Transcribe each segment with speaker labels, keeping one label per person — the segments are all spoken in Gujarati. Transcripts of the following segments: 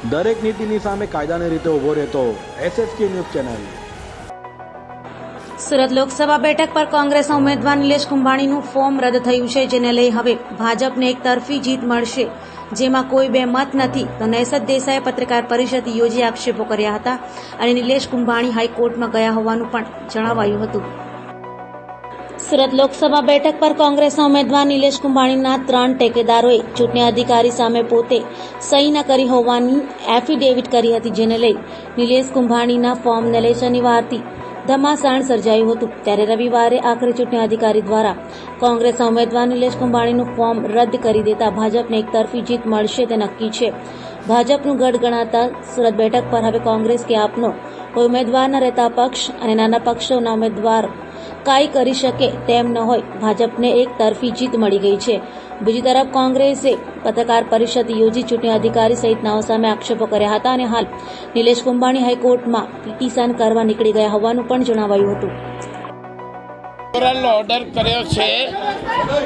Speaker 1: દરેક નીતિની સામે કાયદાની રીતે ઊભો રહેતો SSK news channel.
Speaker 2: Surat Lok Sabha બેઠક પર કોંગ્રેસના ઉમેદવાર નિલેશ કુંભાણીનું ફોર્મ રદ થયું છે, જેને લઈ હવે ભાજપને એક તરફી જીત મળશે, જેમાં કોઈ બે મત નથી। તો નૈસદ દેસાઈએ પત્રકાર પરિષદ યોજી આક્ષેપો કર્યા હતા અને નિલેશ કુંભાણી હાઈકોર્ટમાં ગયા હોવાનું પણ જણાવાયું હતું। સુરત લોકસભા બેઠક પર કોંગ્રેસના ઉમેદવાર નિલેશ કુંભાણીના 3 ટેકેદારોએ ચૂંટણી અધિકારી સામે પોતે સહી ન કરી હોવાની એફિડેવિટ કરી હતી, જેને લઈ નિલેશ કુંભાણીના ફોર્મને લઈ શનિવારથી ધમાસાણ સર્જાયું હતું। ત્યારે રવિવારે આખરે ચૂંટણી અધિકારી દ્વારા કોંગ્રેસના ઉમેદવાર નિલેશ કુંભાણીનું ફોર્મ રદ કરી દેતા ભાજપને એક તરફી જીત મળશે તે નક્કી છે। ભાજપનું ગઢ ગણાતા સુરત બેઠક પર હવે કોંગ્રેસ કે આપનો કોઈ ઉમેદવાર ન રહેતા પક્ષ અને નાના પક્ષોના ઉમેદવાર કાંઈ કરી શકે તેમ ન હોય, ભાજપને એક તરફી જીત મળી ગઈ છે। બીજી તરફ કોંગ્રેસે પત્રકાર પરિષદ યોજી ચૂંટણી અધિકારી સહિતનાઓ સામે આક્ષેપો કર્યા હતા અને હાલ નિલેશ કુંભાણી હાઈકોર્ટમાં પિટિશન કરવા નીકળી ગયા હોવાનું પણ જણાવાયું હતું।
Speaker 3: ઓર્ડર કર્યો છે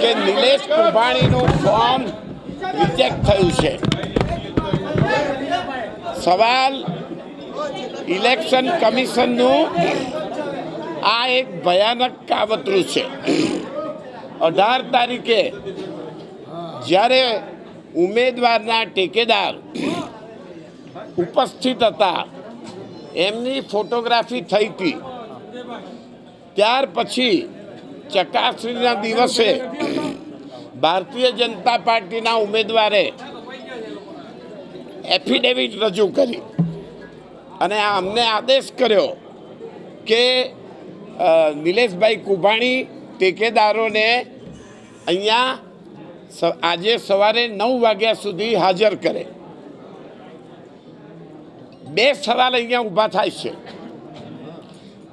Speaker 3: કે નિલેશ કુંભાણીનું ફોર્મ રિજેક્ટ થયું છે। સવાલ ઇલેક્શન કમિશનનું આ એક ભયાનક કાવતરું છે। 18 તારીખે જ્યારે ઉમેદવારના ટેકેદાર ઉપસ્થિત હતા, એમની ફોટોગ્રાફી થઈ હતી, ત્યાર પછી ચકાસણીના દિવસે ભારતીય જનતા પાર્ટીના ઉમેદવારે એફિડેવિટ રજૂ કરી અને અમને આદેશ કર્યો કે નિલેશભાઈ કુંભાણી ટેકેદારોને અહીંયા આજે સવારે 9 વાગ્યા સુધી હાજર કરે। 2 સવાલ અહીંયા ઊભા થાય છે।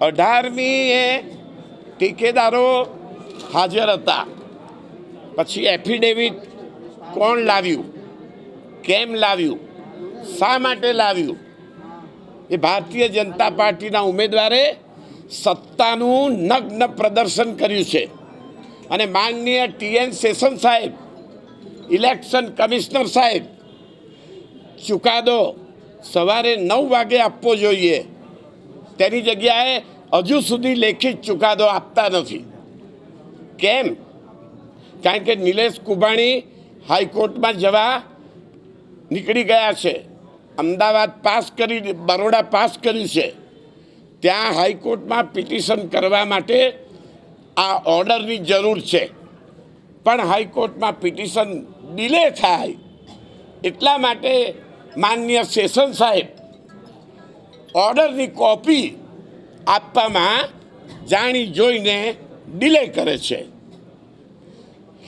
Speaker 3: 18મીએ ટેકેદારો હાજર હતા, પછી એફિડેવિટ કોણ લાવ્યું, કેમ લાવ્યું, શા માટે લાવ્યું? એ ભારતીય જનતા પાર્ટીના ઉમેદવારે સત્તાનું નગ્ન પ્રદર્શન કર્યું છે અને માનનીય TN સેશન સાહેબ, ઇલેક્શન કમિશનર સાહેબ, ચુકાદો સવારે 9 વાગે આપવો જોઈએ, તેની જગ્યાએ હજુ સુધી લેખિત ચુકાદો આપતા નથી। કેમ? કારણ કે નિલેશ કુંભાણી હાઈકોર્ટમાં જવા નીકળી ગયા છે। અમદાવાદ પાસ કરી, બરોડા પાસ કર્યું છે, ત્યાં હાઈકોર્ટમાં પિટિશન કરવા માટે આ ઓર્ડરની જરૂર છે, પણ હાઈકોર્ટમાં પિટિશન ડિલે થાય એટલા માટે માનનીય સેશન સાહેબ ઓર્ડરની કોપી આપવામાં જાણી જોઈને ડિલે કરે છે।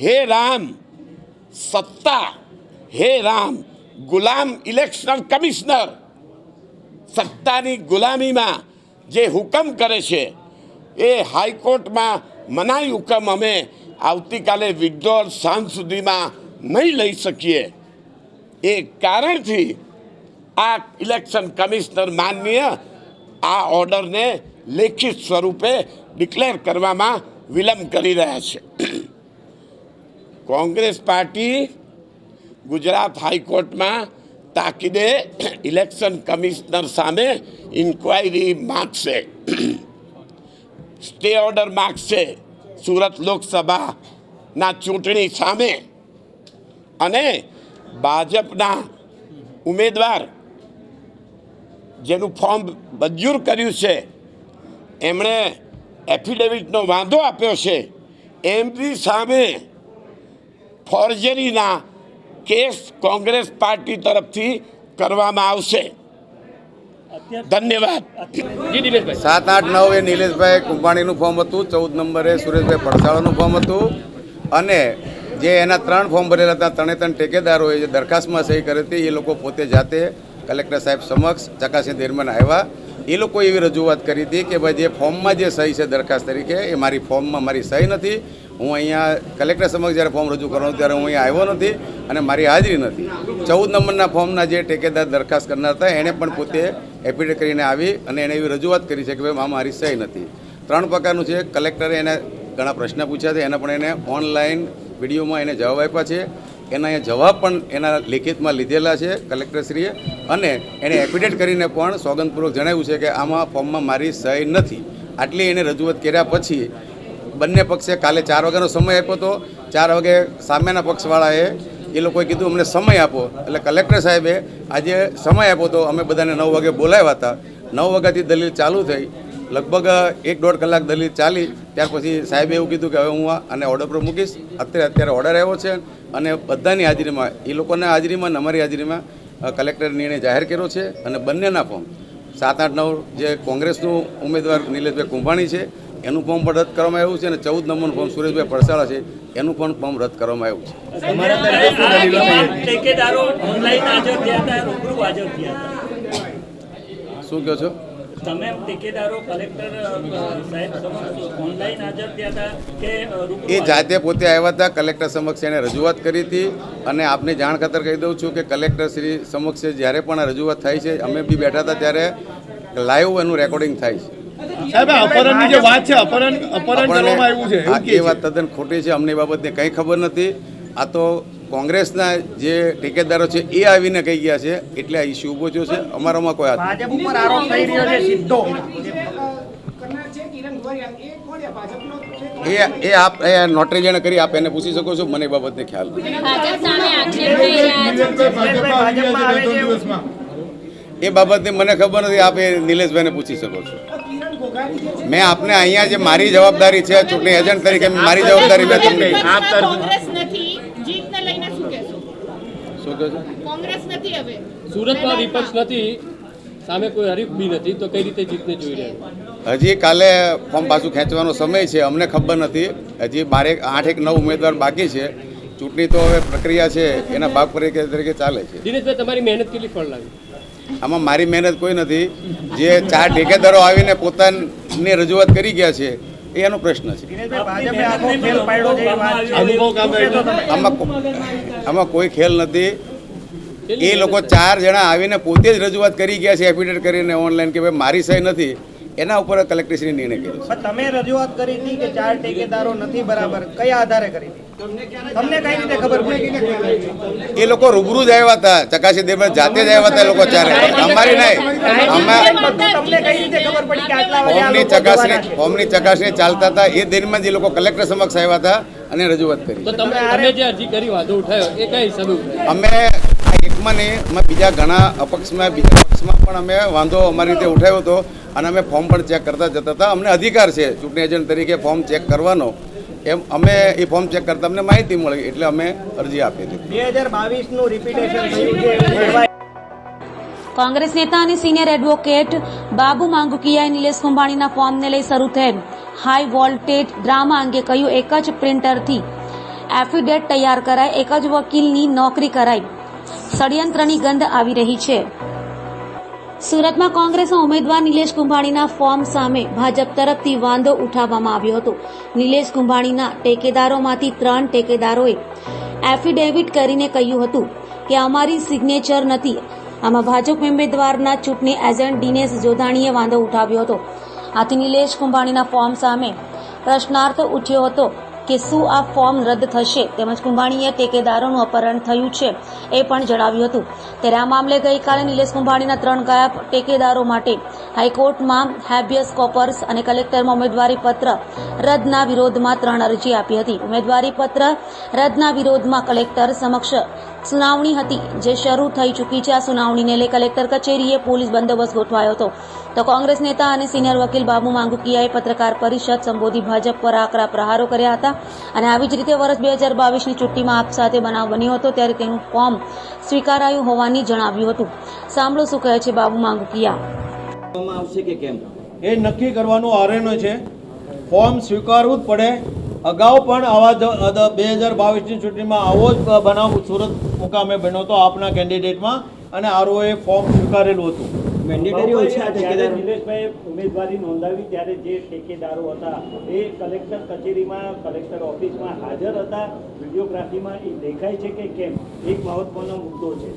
Speaker 3: હે રામ સત્તા, હે રામ ગુલામ ઇલેક્શન કમિશનર, સત્તાની ગુલામીમાં જે હુકમ કરે છે એ હાઈકોર્ટમાં મનાઈ હુકમ અમે આવતીકાલે વિડ્રોલ સાંજ સુધીમાં નહીં લઈ શકીએ। એ કારણથી આ ઇલેક્શન કમિશનર માનનીય આ ઓર્ડરને લેખિત સ્વરૂપે ડિક્લેર કરવામાં વિલંબ કરી રહ્યા છે। કોંગ્રેસ પાર્ટી ગુજરાત હાઈકોર્ટમાં તાકીદે ઇલેક્શન કમિશનર સામે ઇન્ક્વાયરી માગશે, સ્ટે ઓર્ડર માગશે સુરત લોકસભાના ચૂંટણી સામે, અને ભાજપના ઉમેદવાર જેનું ફોર્મ મંજૂર કર્યું છે, એમણે એફિડેવિટનો વાંધો આપ્યો છે, એમની સામે ફોર્જરીના કેસ કોંગ્રેસ પાર્ટી તરફથી કરવામાં આવશે। ધન્યવાદ।
Speaker 4: 7, 8, 9 એ નિલેશભાઈ કુંભાણીનું ફોર્મ હતું, 14 નંબરે સુરેશભાઈ પડસાળાનું ફોર્મ હતું, અને જે એના 3 ફોર્મ ભરેલા હતા, 3 ટેકેદારોએ જે દરખાસ્તમાં સહી કરી હતી, એ લોકો પોતે જાતે કલેક્ટર સાહેબ સમક્ષ ચકાસણી દરમિયાન આવ્યા। એ લોકો એવી રજૂઆત કરી હતી કે ભાઈ જે ફોર્મમાં જે સહી છે દરખાસ્ત તરીકે, એ મારી ફોર્મમાં મારી સહી નથી, હું અહીંયા કલેક્ટર સમક્ષ જ્યારે ફોર્મ રજૂ કરવાનું ત્યારે હું અહીંયા આવ્યો નથી અને મારી હાજરી નથી। 14 નંબરના ફોર્મના જે ટેકેદાર દરખાસ્ત કરનાર હતા, એણે પણ પોતે એફિડેવિટ કરીને આવી અને એણે એવી રજૂઆત કરી છે કે ભાઈ મારી સહી નથી। 3 પ્રકારનું છે। કલેક્ટરે એને ઘણા પ્રશ્ન પૂછ્યા છે, એને પણ એને ઓનલાઈન વિડીયોમાં એને જવાબ આપ્યા છે। એના અહીંયા જવાબ પણ એના લેખિતમાં લીધેલા છે કલેક્ટરશ્રીએ, અને એણે એફિડેટ કરીને પણ સોગંદપૂર્વક જણાવ્યું છે કે આમાં ફોર્મમાં મારી સહી નથી. આટલી એને રજૂઆત કર્યા પછી બંને પક્ષે કાલે 4 વાગ્યાનો સમય આપ્યો હતો. 4 વાગે સામેના પક્ષવાળાએ એ લોકોએ કીધું અમને સમય આપો, એટલે કલેક્ટર સાહેબે આજે સમય આપ્યો હતો. અમે બધાને 9 વાગે બોલાવ્યા હતા. 9 વાગ્યાથી દલીલ ચાલુ થઈ, લગભગ 1-1.5 કલાક દલીલ ચાલી. ત્યાર પછી સાહેબે એવું કીધું કે હવે હું આને ઓર્ડર પર મૂકીશ. અત્યારે ઓર્ડર આવ્યો છે અને બધાની હાજરીમાં, એ લોકોના હાજરીમાં અને અમારી હાજરીમાં કલેક્ટરે નિર્ણય જાહેર કર્યો છે. અને બંનેના ફોર્મ 7, 8, 9 જે કોંગ્રેસનું ઉમેદવાર નિલેશભાઈ કુંભાણી છે એનું ફોર્મ પણ રદ કરવામાં આવ્યું છે, અને 14 નંબરનું ફોર્મ સુરેશભાઈ પડસાળા છે એનું પણ ફોર્મ રદ કરવામાં આવ્યું છે. શું કહો છો?
Speaker 5: તમે ટેકેદારો કલેક્ટર સાહેબ સમક્ષ ઓનલાઈન હાજર થયા હતા કે
Speaker 4: એ જાતે પોતે આવ્યા હતા. કલેક્ટર સમક્ષ એણે રજૂઆત કરી હતી. અને આપને જાણ ખાતર કહી દઉં છું કે કલેક્ટર શ્રી સમક્ષ જ્યારે પણ આ રજૂઆત થાય છે, અમે બી બેઠા હતા ત્યારે લાઈવ એનું રેકોર્ડિંગ થાય છે.
Speaker 6: સાહેબ, અપહરણની જે વાત છે, અપહરણ કરવામાં આવ્યું છે, એવું
Speaker 4: એ વાત તદ્દન ખોટી છે. અમને એ બાબતને કંઈ ખબર નથી. આ તો કોંગ્રેસના જે ઠેકેદારો છે એ આવીને કહી ગયા છે, એટલે આ ઇસ્યુ ઊભો થયો છે. અમારામાં કોઈ હાથ નથી.
Speaker 7: ભાજપ ઉપર આરોપ થઈ રહ્યો છે સીધો.
Speaker 4: એ આપ નોટરી જેણે કરી આપ એને પૂછી શકો છો. મને એ બાબતને ખ્યાલ નથી.
Speaker 7: ભાજપમાં આવે છે.
Speaker 4: એ બાબતની મને ખબર નથી. આપ એ નિલેશભાઈને પૂછી શકો છો. મેં આપને અહીંયા જે મારી જવાબદારી છે ચૂંટણી એજન્ટ તરીકે મારી જવાબદારી મેં તમને
Speaker 8: કોંગ્રેસ નથી, જીતને લઈને શું કહેશો?
Speaker 4: શું કહો છો?
Speaker 8: કોંગ્રેસ નથી હવે
Speaker 9: સુરતમાં વિપક્ષ નથી, સામે કોઈ હરીફ બી નથી, તો કઈ રીતે જીતને જોઈ રહ્યા?
Speaker 4: હજી કાલે ફોર્મ પાછું ખેંચવાનો સમય છે, અમને ખબર નથી. હજી 8, 9 ઉમેદવાર બાકી છે. ચૂંટણી તો હવે પ્રક્રિયા છે, એના ભાગ તરીકે ચાલે છે.
Speaker 9: દિનેશભાઈ, તમારી મહેનત કેટલી ફળ લાવી?
Speaker 4: આમાં મારી મહેનત કોઈ નથી. જે 4 ઠેકેદારો આવીને પોતાની રજૂઆત કરી ગયા છે એ એનો પ્રશ્ન છે.
Speaker 7: ભાજપે આખો ખેલ પાડ્યો છે.
Speaker 4: આમાં કોઈ ખેલ નથી. એ લોકો 4 જણા આવીને પોતે જ રજૂઆત કરી ગયા છે એફિડેટ કરીને ઓનલાઈન કે ભાઈ મારી સહી નથી. એના ઉપર કલેક્ટરશ્રી નિર્ણય કર્યો છે.
Speaker 7: પણ તમે રજૂઆત કરી હતી કે 4 ઠેકેદારો નથી બરાબર, કયા આધારે કરી હતી? તમને કઈ રીતે ખબર પડી?
Speaker 4: એ લોકો રૂબરૂ જ આવ્યા હતા, ચકાસી દેવા જાતે જ આવ્યા હતા. એ લોકો 4 અમારી નહીં.
Speaker 7: તમને કઈ રીતે ખબર પડી કે આટલા વાગે આ લોકો
Speaker 4: ફોર્મની ચકાસણી ચાલતા હતા એ દરમિયાન જે લોકો કલેક્ટર સમક્ષ આવ્યા હતા અને રજૂઆત કરી.
Speaker 9: તો તમે જે અરજી કરી, વાંધો ઉઠાયો, એ કઈ હિસાબે?
Speaker 4: અમે એકમાં નહીં, અમે બીજા ઘણા અપક્ષમાં, બીજા પક્ષમાં પણ અમે વાંધો અમારી રીતે ઉઠાવ્યો હતો. અને અમે ફોર્મ પણ ચેક કરતા જતા હતા. અમને અધિકાર છે ચૂંટણી એજન્ટ તરીકે ફોર્મ ચેક કરવાનો. એમ અમે એ ફોર્મ ચેક કરતા અમને માહિતી મળી એટલે અમે અરજી આપી હતી.
Speaker 7: 2022 નું રિપીટેશન થયું છે.
Speaker 2: કોંગ્રેસ નેતા અને સિનિયર એડવોકેટ બાબુ માંગુકિયાએ નિલેશ કુંભાણીના ફોર્મને લઈ શરૂ થયેલ હાઈ વોલ્ટેજ ડ્રામા અંગે કહ્યું, એક જ પ્રિન્ટરથી એફિડેટ તૈયાર કરાય, એક જ વકીલની નોકરી કરાય, ષડયંત્રની ગંધ આવી રહી છે. સુરતમાં કોંગ્રેસના ઉમેદવાર નિલેશ કુંભાણીના ફોર્મ સામે ભાજપ તરફથી વાંધો ઉઠાવવામાં આવ્યો હતો. નિલેશ કુંભાણીના ટેકેદારોમાંથી 3 ટેકેદારોએ એફિડેવિટ કરીને કહ્યું હતું કે અમારી સિગ્નેચર નથી. આમાં ભાજપ ઉમેદવારના ચૂંટણી એજન્ટ દિનેશ જોધાણીએ વાંધો ઉઠાવ્યો હતો. આથી નિલેશ કુંભાણીના ફોર્મ સામે પ્રશ્નાર્થ ઉઠ્યો હતો કે શું આ ફોર્મ રદ થશે, તેમજ કુંભાણીએ ટેકેદારોનું અપહરણ થયું છે એ પણ જણાવ્યું હતું. ત્યારે આ મામલે ગઈકાલે નિલેશ કુંભાણીના 3 ગાયબ ટેકેદારો માટે હાઈકોર્ટમાં હેબિયસ કોર્પસ અને કલેક્ટરમાં ઉમેદવારી પત્ર રદના વિરોધમાં 3 અરજી આપી હતી. ઉમેદવારી પત્ર રદના વિરોધમાં કલેક્ટર સમક્ષ સુનાવણી હતી, જે શરૂ થઈ ચૂકી છે. આ સુનાવણીને લઈ કલેક્ટર કચેરીએ પોલીસ બંદોબસ્ત ગોઠવાયો હતો. તો કોંગ્રેસ નેતા અને સિનિયર વકીલ બાબુ માંગુકિયાએ પત્રકાર પરિષદ સંબોધી ભાજપ પર આકરા પ્રહારો કર્યા હતા. અને આવી જ રીતે વર્ષ 2022ની ચૂંટણીમાં આપ સાથે બનાવ બન્યો હતો ત્યારે તેનું ફોર્મ સ્વીકારાયું હોવાની જણાવ્યું હતું. સાંભળો શું કહે છે બાબુ માંગુકિયા.
Speaker 6: એ નક્કી કરવાનું આરએનઓ છે. ફોર્મ સ્વીકારવું જ પડે. અગાઉ પણ આવા 2022ની ચૂંટણીમાં આવો જ બનાવ સુરત મુકામે બન્યો હતો આપના કેન્ડિડેટમાં, અને આરઓએ ફોર્મ સ્વીકારેલું હતું.
Speaker 5: મેન્ડેટરી હોય છે. નિલેશભાઈ ઉમેદવારી નોંધાવી ત્યારે જે ઠેકેદારો હતા એ કલેક્ટર કચેરીમાં, કલેક્ટર ઓફિસમાં હાજર હતા. વિડીયોગ્રાફીમાં એ દેખાય છે કે કેમ? એક મહત્વનો મુદ્દો છે.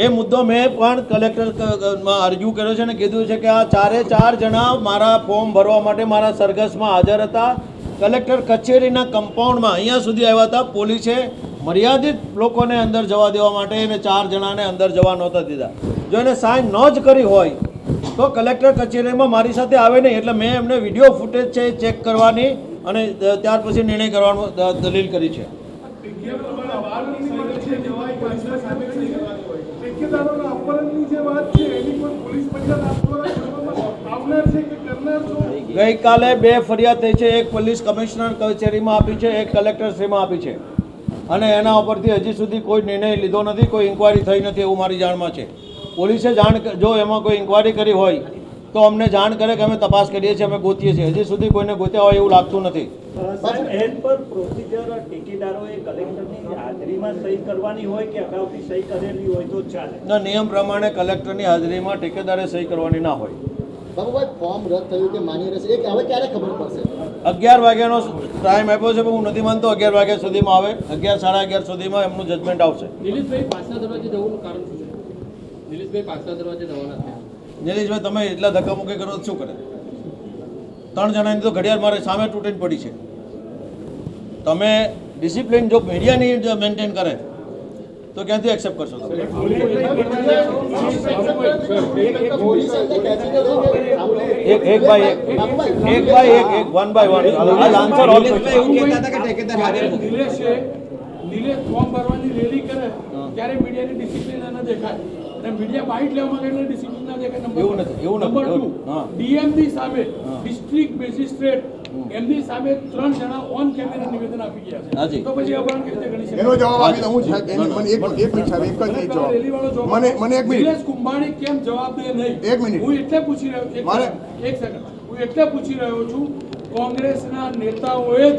Speaker 6: એ મુદ્દો મેં પણ કલેક્ટરમાં અરજી કર્યો છે અને કીધું છે કે આ 4 જણા મારા ફોર્મ ભરવા માટે મારા સરઘસમાં હાજર હતા. કલેક્ટર કચેરીના કમ્પાઉન્ડમાં અહીંયા સુધી આવ્યા હતા. પોલીસે મર્યાદિત લોકોને અંદર જવા દેવા માટે એને 4 જણાને અંદર જવા નહોતા દીધા. જો એને સાઇન ન જ કરી હોય તો કલેક્ટર કચેરીમાં મારી સાથે આવે નહીં. એટલે મેં એમને વિડીયો ફૂટેજ છે એ ચેક કરવાની અને ત્યાર પછી નિર્ણય કરવાનો દલીલ કરી છે. ગઈકાલે 2 ફરિયાદ થઈ છે. એક પોલીસ કમિશનર કચેરીમાં આપી છે, એક કલેક્ટરશ્રીમાં આપી છે અને એના ઉપરથી હજી સુધી કોઈ નિર્ણય લીધો નથી, કોઈ ઇન્કવાયરી થઈ નથી એવું મારી જાણમાં છે. પોલીસે જો એમાં કોઈ ઇન્કવાયરી કરી હોય તો અમને જાણ કરે કે અમે તપાસ કરીએ છીએ, અમે ગોતીએ છીએ. હજી સુધી કોઈને ગોત્યા હોય એવું લાગતું નથી.
Speaker 5: સાહેબ, એન પર પ્રોસિજર ટેકેદારોએ કલેક્ટરની હાજરીમાં સહી કરવાની હોય કે અગાઉથી સહી કરેલી હોય તો ચાલે?
Speaker 6: ના, નિયમ પ્રમાણે કલેક્ટરની હાજરીમાં ટેકેદારે સહી કરવાની ના હોય.
Speaker 10: બાબુભાઈ, ફોર્મ રદ થયું કે માન્ય રહેશે એ હવે ક્યારે ખબર પડશે?
Speaker 6: 11 વાગ્યાનો ટાઈમ આપ્યો છે, પણ હું નથી માનતો 11 વાગ્યા સુધીમાં આવે. 11, સાડા 11 સુધીમાં એમનું જજમેન્ટ આવશે.
Speaker 9: નિલેશભાઈ પાછલા દરવાજે જવાનું કારણ શું છે? નિલેશભાઈ પાછલા દરવાજે જવાના થયા.
Speaker 6: નિલેશભાઈ, તમે એટલા ધક્કામુક્કી કરો તો શું કરે? 3 જણાની તો ઘડિયાળ મારે સામે તૂટીને પડી છે. તમે ડિસિપ્લિન જો મીડિયાની મેન્ટેન કરે તો ક્યાંથી એક્સેપ્ટ કરશો તમે? એક બાય એક, one by one. Answer all
Speaker 11: Nilesh form ભરવાની રેલી કરે ત્યારે મીડિયાની ડિસિપ્લિન ન દેખાય અને મીડિયા બાઇટ લેવા માટે ડિસિપ્લિન ના દેખાય.
Speaker 6: એવું નથી.
Speaker 11: નંબર 2, ડીએમની સામે ડિસ્ટ્રિક્ટ મેજિસ્ટ્રેટ એમની સામે 3 જણા ઓન કેમેરા નિવેદન આપી ગયા છે. તો પછી અપહરણ કેવી રીતે ગણી શકાય?
Speaker 12: એનો જવાબ આપી દઉં હું સાહેબ. મને એક મિનિટ સાહેબ, એક જ જવાબ. મને એક મિનિટ.
Speaker 11: નિલેશ કુંભાણી કેમ જવાબ દે નહીં?
Speaker 12: એક મિનિટ.
Speaker 11: હું એટલે પૂછી રહ્યો એક સેકન્ડ હું એટલે પૂછી રહ્યો છું, કોંગ્રેસના નેતાઓએ જ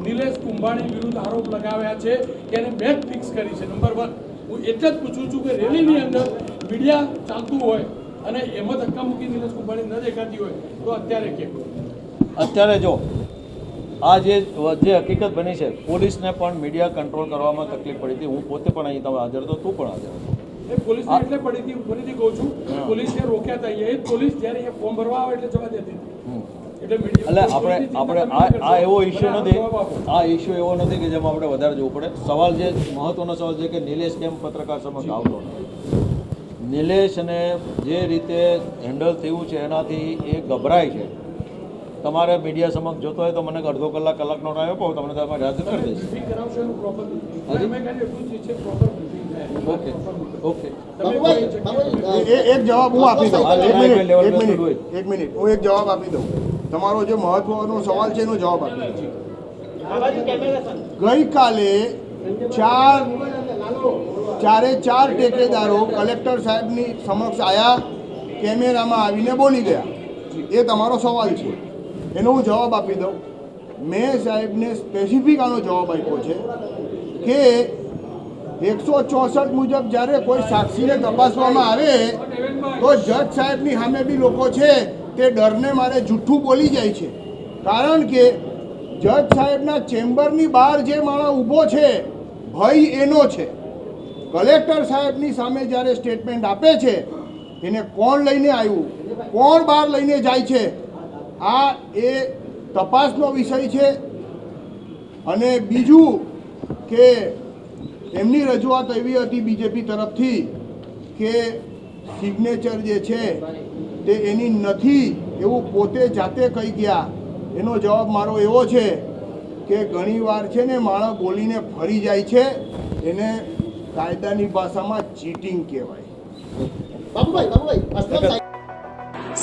Speaker 11: નિલેશ કુંભાણી વિરુદ્ધ આરોપ લગાવ્યા છે કે એને બેટ ફિક્સ કરી છે. નંબર 1, હું એટલે જ પૂછું છું કે રેલીની અંદર મીડિયા ચાલતું હોય અને એમાં ધક્કા મૂકી નિલેશ કુંભાણી ન દેખાતી હોય તો અત્યારે કેમ?
Speaker 6: અત્યારે જો આ જે હકીકત બની છે, પોલીસને પણ મીડિયા કંટ્રોલ કરવામાં તકલીફ પડી હતી. હું પોતે પણ અહીં તમે હાજર હતો, તું પણ હાજર હતો.
Speaker 11: પોલીસને એટલે પડી હતી, ફરીથી કહું છું, પોલીસને રોક્યા હતા. એ પોલીસ જ્યારે એ ફોર્મ ભરવા આવે એટલે જવા દેતી હતી.
Speaker 6: એટલે આપણે આ એવો ઇસ્યુ નથી, આ ઇસ્યુ એવો નથી કે જેમાં આપણે વધારે જોવું પડે. સવાલ જે મહત્વનો સવાલ છે કે નિલેશ કેમ પત્રકાર સમક્ષ આવતો નથી. નિલેશને જે રીતે હેન્ડલ થયું છે એનાથી એ ગભરાય છે. તમારે મીડિયા સમક્ષ જોતો હોય તો મને અડધો કલાકનો ટાઈમ આપો, તમને તમારે હાજર કરી દઈશ. ઓકે.
Speaker 12: એક જવાબ હું આપી દઉં. એક મિનિટ હું એક જવાબ આપી દઉં. તમારો જે મહત્વનો સવાલ છે એનો જવાબ આપી દઉં. ગઈકાલે 4 ટેકેદારો કલેક્ટર સાહેબની સમક્ષ આવ્યા, કેમેરામાં આવીને બોલી ગયા. એ તમારો સવાલ છે, એનો હું જવાબ આપી દઉં. મેં સાહેબને સ્પેસિફિક આનો જવાબ આપ્યો છે કે 164 મુજબ જ્યારે કોઈ સાક્ષીને તપાસવામાં આવે તો જજ સાહેબની સામે બી લોકો છે તે ડરને મારે જૂઠું બોલી જાય છે. કારણ કે જજ સાહેબના ચેમ્બરની બહાર જે માણસ ઊભો છે ભય એનો છે. કલેક્ટર સાહેબની સામે જ્યારે સ્ટેટમેન્ટ આપે છે એને કોણ લઈને આવ્યું, કોણ બહાર લઈને જાય છે, આ એ તપાસનો વિષય છે. અને બીજું કે એમની રજૂઆત એવી હતી બીજેપી તરફથી કે સિગ્નેચર જે છે તે એની નથી એવું પોતે જાતે કહી ગયા. એનો જવાબ મારો એવો છે કે ઘણીવાર છે ને માણસ બોલીને ફરી જાય છે, એને કાયદાની ભાષામાં ચીટિંગ કહેવાય.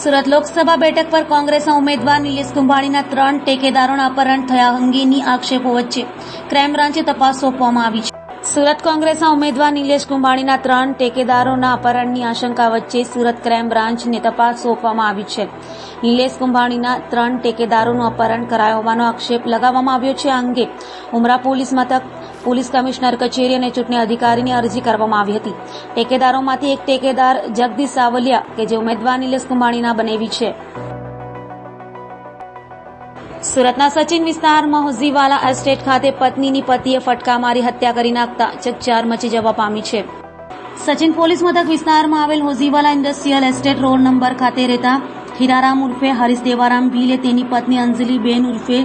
Speaker 2: સુરત લોકસભા બેઠક પર કોંગ્રેસના ઉમેદવાર નિલેશ કુંભાણીના 3 ટેકેદારોના અપહરણ થયા અંગેની આક્ષેપો વચ્ચે ક્રાઇમ બ્રાન્ચે તપાસ સોંપવામાં આવી છે. સુરત કોંગ્રેસના ઉમેદવાર નિલેશ કુંભાણીના 3 ટેકેદારોના અપહરણની આશંકા વચ્ચે સુરત ક્રાઇમ બ્રાન્ચને તપાસ સોંપવામાં આવી છે. નિલેશ કુંભાણીના 3 ટેકેદારોનું અપહરણ કરાયો હોવાનો આક્ષેપ લગાવવામાં આવ્યો છે. આ અંગે ઉમરા પોલીસ મથક, પોલીસ કમિશનર કચેરી અને ચૂંટણી અધિકારીની અરજી કરવામાં આવી હતી. ટેકેદારોમાંથી એક ટેકેદાર જગદીશ સાવલિયા કે જે ઉમેદવાર નિલેશ કુંભાણીના બનેવી છે. સુરતના સચિન વિસ્તારમાં હોઝીવાલા એસ્ટેટ ખાતે પત્નીની પતિએ ફટકા મારી હત્યા કરી નાખતા ચકચાર મચી જવા પામી છે. સચિન પોલીસ મથક વિસ્તારમાં આવેલ હોઝીવાલા ઇન્ડસ્ટ્રીયલ એસ્ટેટ રોડ નંબર ખાતે રહેતા હીરારામ ઉર્ફે હરીશ દેવારામ ભીલે તેની પત્ની અંજલિબેન ઉર્ફે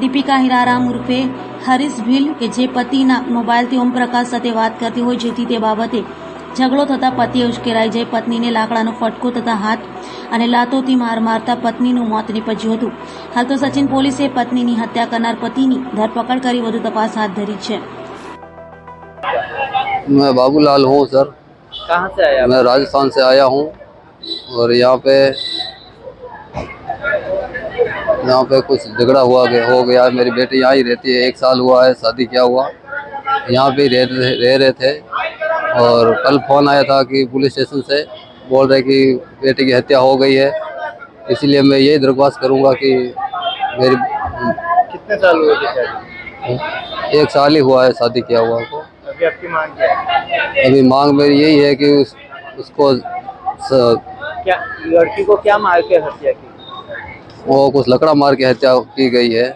Speaker 2: દીપિકા હિરારામ ઉર્ફે હરીશ ભીલ કે જે પતિના મોબાઈલથી ઓમપ્રકાશ સાથે વાત કરતી હોય, જેથી તે બાબતે ઝઘડો થતાં પતિએ ઉશ્કેરાઈ જઈ પત્નીને લાકડાનો ફટકો તથા હાથ અને લાતોથી માર મારતા પત્નીનું મોત નીપજ્યું હતું. હાલ તો સચિન પોલીસે પત્નીની હત્યા કરનાર પતિની ધરપકડ કરી વધુ તપાસ હાથ ધરી છે.
Speaker 13: मैं बाबूलाल हूँ सर.
Speaker 7: कहाँ से आया?
Speaker 13: मैं राजस्थान से आया हूँ और यहाँ पे कुछ झगड़ा हो गया. मेरी बेटी यहाँ ही रहती है, 1 साल हुआ है शादी किया हुआ, यहाँ पे रह रहे थे. और कल फ़ोन आया था कि पुलिस स्टेशन से बोल रहे कि बेटी की हत्या हो गई है. इसलिए मैं यही दरख्वास्त करूँगा कि मेरी
Speaker 7: कितने साल हुए थे शादी?
Speaker 13: 1 साल ही हुआ है शादी किया हुआ को.
Speaker 7: अभी आपकी मांग क्या है?
Speaker 13: अभी मांग मेरी यही है कि उसको
Speaker 7: क्या लड़की को क्या मार के हत्या की?
Speaker 13: वो कुछ लकड़ा मार के हत्या की गई है.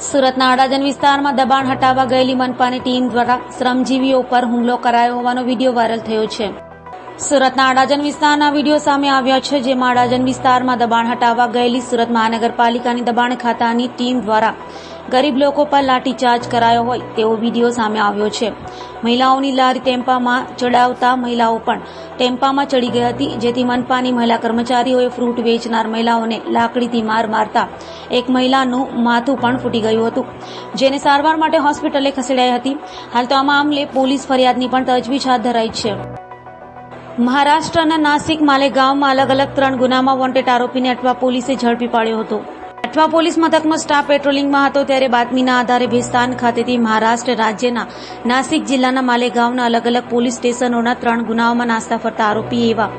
Speaker 2: સુરતના અડાજણ વિસ્તારમાં દબાણ હટાવવા ગયેલી મનપાની ટીમ દ્વારા શ્રમજીવીઓ પર હુમલો કરાયો હોવાનો વિડીયો વાયરલ થયો છે. સુરતના અડાજણ વિસ્તારના વિડીયો સામે આવ્યા છે, જેમાં અડાજણ વિસ્તારમાં દબાણ હટાવવા ગયેલી સુરત મહાનગરપાલિકાની દબાણ ખાતાની ટીમ દ્વારા ગરીબ લોકો પર લાઠીચાર્જ કરાયો હોય તેવો વિડીયો સામે આવ્યો છે. મહિલાઓની લારી ટેમ્પામાં ચડાવતા મહિલાઓ પણ ટેમ્પામાં ચડી ગઈ હતી, જેથી મનપાની મહિલા કર્મચારીઓએ ફ્રૂટ વેચનાર મહિલાઓને લાકડીથી માર મારતા એક મહિલાનું માથું પણ ફૂટી ગયું હતું, જેને સારવાર માટે હોસ્પિટલે ખસેડાઈ હતી. હાલ તો આ મામલે પોલીસ ફરિયાદની પણ તજવીજ હાથ ધરાઈ છે. મહારાષ્ટ્રના નાસિક માલેગાંવમાં અલગ અલગ 3 ગુનામાં વોન્ટેડ આરોપીને અટવા પોલીસે ઝડપી પાડ્યો હતો. અટવા પોલીસ મથકનો સ્ટાફ પેટ્રોલિંગમાં હતો ત્યારે બાતમીના આધારે ભેસ્તાન ખાતેથી મહારાષ્ટ્ર રાજ્યના નાસિક જિલ્લાના માલેગાંવના અલગ અલગ પોલીસ સ્ટેશનોના 3 ગુનાઓમાં નાસ્તા ફરતા આરોપી એવા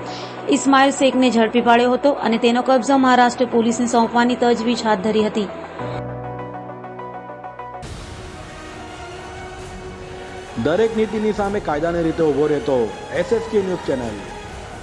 Speaker 2: ઇસ્માઇલ શેખને ઝડપી પાડ્યો હતો અને તેનો કબજો મહારાષ્ટ્ર પોલીસને સોંપવાની તજવીજ હાથ ધરી હતી.
Speaker 1: દરેક નીતિની સામે કાયદાની રીતે ઉભો રહેતો SSK ન્યૂઝ ચેનલ